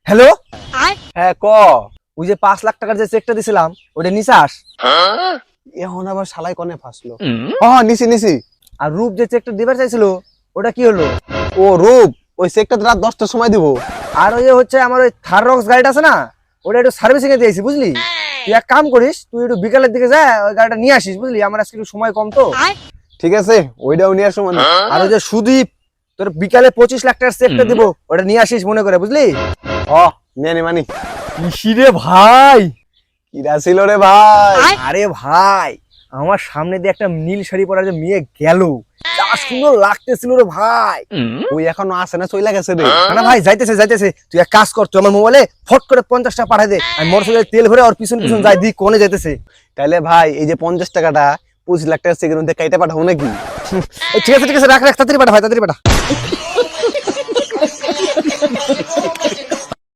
Hello, হ্যাঁ ক। ওই যে 5 লাখ টাকার যে চেকটা দিছিলাম ওটা নিছাস? এখন আবার শালাই কনে ফাঁসলো? নিছি। আর রূপ যে চেকটা দিবার চাইছিল ওটা কি হলো? ও রূপ, ওই চেকটা রাত 10টার সময় দিব। আর ওই যে হচ্ছে আমার ওই থার রক্স গাড়িটা আছে না, ওটা একটু সার্ভিসিং এ দিয়েছি বুঝলি। তুই এক কাম করিস, তুই একটু বিকালের দিকে যা ওই গাড়িটা নিয়ে আসিস বুঝলি, আমার আজকে একটু সময় কম তো। ঠিক আছে, ওইটাও নিয়ে আসো মানে। আর ওই যে সুদীপ, তোর বিকালে 25 লাখ টাকার চেকটা দিব, ওটা নিয়ে আসিস মনে করে বুঝলি। নিয়ে মানি। কিরে ভাই, কিরা ছিল রে ভাই? আরে ভাই আমার সামনে দিয়ে একটা নীল শাড়ি পরা যে মেয়ে গেল, যা সুন্দর লাগতেছিল রে ভাই। ওই এখনো আসে না, চইলা গেছে রে। না ভাই, যাইতেছে। তুই এক কাজ কর, তুই আমার মোবাইলে ফট করে 50 টাকা পাঠাই দে, আমি মোটরসাইকেলে তেল ভরে ওর পিছন যাই দি কোনে যাইতেছে। তাইলে ভাই এই যে 50 টাকাটা 25 লাখ টাকা চেকের মধ্যে কাইটা পাঠাবো নাকি? ঠিক আছে রাখ, তাড়াতাড়ি পাঠা ভাই, তাড়াতাড়ি পাঠা।